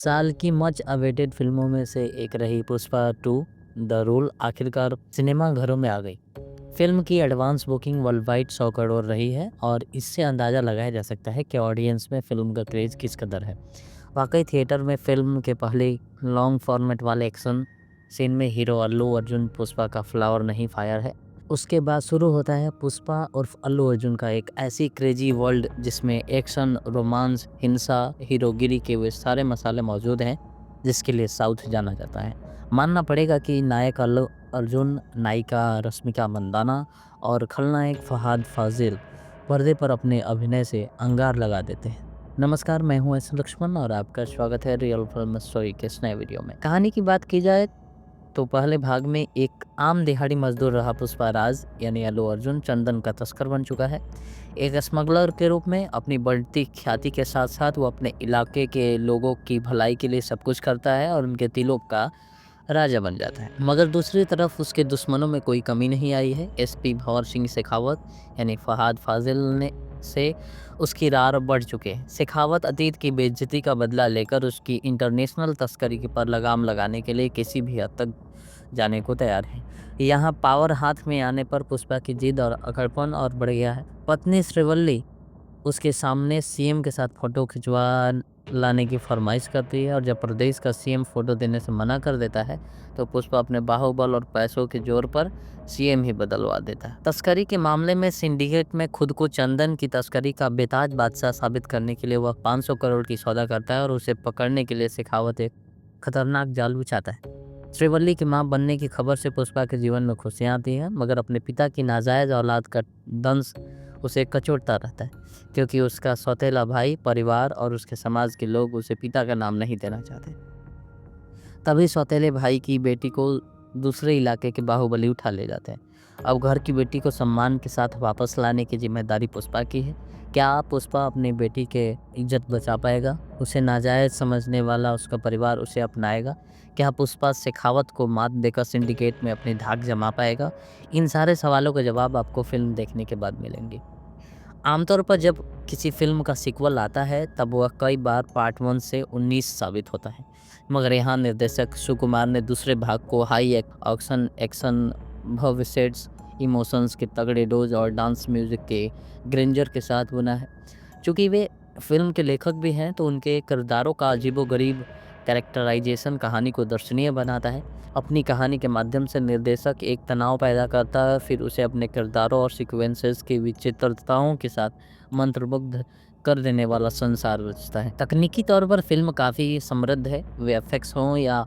साल की much awaited फिल्मों में से एक रही पुष्पा 2 द रूल आखिरकार सिनेमा घरों में आ गई। फिल्म की advance booking world wide 100 crore रही है और इससे अंदाज़ा लगाया जा सकता है कि ऑडियंस में फिल्म का क्रेज़ किस कदर है। वाकई थिएटर में फिल्म के पहले लॉन्ग फॉर्मेट वाले एक्शन सीन में हीरो अल्लू अर्जुन पुष्पा का फ्लावर नहीं फायर है। उसके बाद शुरू होता है पुष्पा उर्फ अल्लू अर्जुन का एक ऐसी क्रेजी वर्ल्ड जिसमें एक्शन, रोमांस, हिंसा, हीरोगिरी के वे सारे मसाले मौजूद हैं जिसके लिए साउथ जाना जाता है। मानना पड़ेगा कि नायक अल्लू अर्जुन, नायिका रश्मिका मंदाना और खलनायक फहाद फाजिल पर्दे पर अपने अभिनय से अंगार लगा देते हैं। नमस्कार, मैं हूं एस लक्ष्मण और आपका स्वागत है रियल फिल्म स्टोरी के इस नए वीडियो में। कहानी की बात की जाए तो पहले भाग में एक आम दिहाड़ी मजदूर रहा पुष्पा राज यानी अल्लू अर्जुन चंदन का तस्कर बन चुका है। एक स्मगलर के रूप में अपनी बढ़ती ख्याति के साथ साथ वो अपने इलाके के लोगों की भलाई के लिए सब कुछ करता है और उनके दिलों का राजा बन जाता है। मगर दूसरी तरफ उसके दुश्मनों में कोई कमी नहीं आई है। एसपी भंवर सिंह शेखावत यानी फहाद फाजिल ने से उसकी रार बढ़ चुके हैं। शेखावत अतीत की बेइज्जती का बदला लेकर उसकी इंटरनेशनल तस्करी पर लगाम लगाने के लिए किसी भी हद तक जाने को तैयार है। यहाँ पावर हाथ में आने पर पुष्पा की जिद और अकड़पन और बढ़ गया है। पत्नी श्रीवल्ली उसके सामने सीएम के साथ फोटो खिंचवा लाने की फरमाइश करती है और जब प्रदेश का सीएम फोटो देने से मना कर देता है तो पुष्पा अपने बाहुबल और पैसों के जोर पर सीएम ही बदलवा देता है। तस्करी के मामले में सिंडिकेट में खुद को चंदन की तस्करी का बेताज बादशाह साबित करने के लिए वह 500 करोड़ की सौदा करता है और उसे पकड़ने के लिए शेखावत एक खतरनाक जाल बिछाता है। श्रीवल्ली की मां बनने की खबर से पुष्पा के जीवन में खुशियां आती हैं, मगर अपने पिता की नाजायज औलाद का दंश उसे कचोटता रहता है क्योंकि उसका सौतेला भाई, परिवार और उसके समाज के लोग उसे पिता का नाम नहीं देना चाहते। तभी सौतेले भाई की बेटी को दूसरे इलाके के बाहुबली उठा ले जाते हैं। अब घर की बेटी को सम्मान के साथ वापस लाने की जिम्मेदारी पुष्पा की है। क्या पुष्पा अपनी बेटी के इज्जत बचा पाएगा? उसे नाजायज समझने वाला उसका परिवार उसे अपनाएगा? क्या पुष्पा शेखावत को मात देकर सिंडिकेट में अपनी धाक जमा पाएगा? इन सारे सवालों के जवाब आपको फिल्म देखने के बाद मिलेंगे। आमतौर पर जब किसी फिल्म का सीक्वल आता है तब वह कई बार पार्ट 1 से 19 साबित होता है, मगर यहाँ निर्देशक सुकुमार ने दूसरे भाग को हाई एक्शन एक्शन भविष्यट्स इमोशंस के तगड़े डोज और डांस म्यूजिक के ग्रेंजर के साथ बुना है। चूँकि वे फिल्म के लेखक भी हैं तो उनके किरदारों का अजीबोगरीब कैरेक्टराइजेशन कहानी को दर्शनीय बनाता है। अपनी कहानी के माध्यम से निर्देशक एक तनाव पैदा करता है, फिर उसे अपने किरदारों और सीक्वेंसेस की विचित्रताओं के साथ मंत्रमुग्ध कर देने वाला संसार रचता है। तकनीकी तौर पर फिल्म काफ़ी समृद्ध है, वीएफएक्स हों या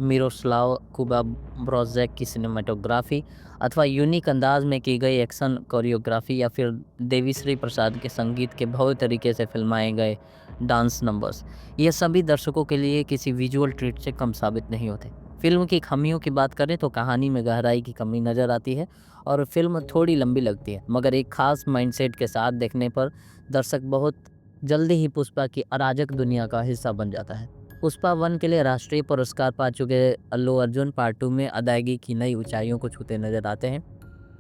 मिरोस्लाव कुबाब्रोजेक की सिनेमेटोग्राफी अथवा यूनिक अंदाज में की गई एक्शन कोरियोग्राफी या फिर देवीश्री प्रसाद के संगीत के भव्य तरीके से फिल्माए गए डांस नंबर्स, ये सभी दर्शकों के लिए किसी विजुअल ट्रीट से कम साबित नहीं होते। फिल्म की खामियों की बात करें तो कहानी में गहराई की कमी नज़र आती है और फिल्म थोड़ी लंबी लगती है, मगर एक खास माइंडसेट के साथ देखने पर दर्शक बहुत जल्दी ही पुष्पा की अराजक दुनिया का हिस्सा बन जाता है। पुष्पा 1 के लिए राष्ट्रीय पुरस्कार पा चुके अल्लू अर्जुन पार्ट 2 में अदायगी की नई ऊंचाइयों को छूते नजर आते हैं।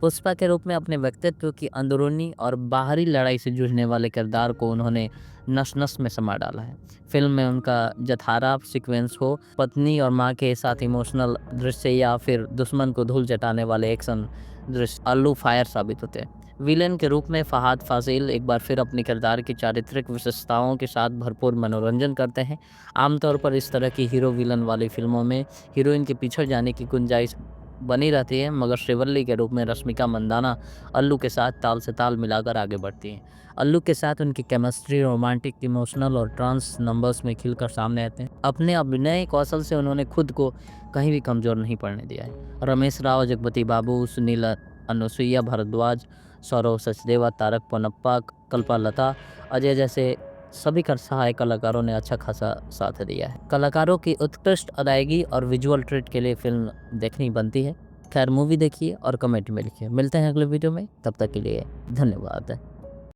पुष्पा के रूप में अपने व्यक्तित्व की अंदरूनी और बाहरी लड़ाई से जूझने वाले किरदार को उन्होंने नस-नस में समा डाला है। फिल्म में उनका जठारा सीक्वेंस हो, पत्नी और मां के साथ इमोशनल दृश्य या फिर दुश्मन को धूल चटाने वाले एक्शन दृश्य अल्लू फायर साबित होते हैं। विलेन के रूप में फहाद फाजिल एक बार फिर अपने किरदार की चारित्रिक विशेषताओं के साथ भरपूर मनोरंजन करते हैं। आमतौर पर इस तरह की हीरो विलन वाली फिल्मों में हीरोइन के पिछड़ जाने की गुंजाइश बनी रहती है, मगर श्रीवल्ली के रूप में रश्मिका मंदाना अल्लू के साथ ताल से ताल मिलाकर आगे बढ़ती हैं। अल्लू के साथ उनकी केमिस्ट्री रोमांटिक, इमोशनल और ट्रांस नंबर्स में खिलकर सामने आते हैं। अपने अभिनय कौशल से उन्होंने खुद को कहीं भी कमज़ोर नहीं पड़ने दिया है। रमेश राव, जगपति बाबू, सुनील अनुसुईया भारद्वाज, सौरव सचदेवा, तारक पनप्पा, कल्पलता, अजय जैसे सभी सहायक कलाकारों ने अच्छा खासा साथ दिया है। कलाकारों की उत्कृष्ट अदायगी और विजुअल ट्रीट के लिए फिल्म देखनी बनती है। खैर, मूवी देखिए और कमेंट में लिखिए। मिलते हैं अगले वीडियो में, तब तक के लिए धन्यवाद।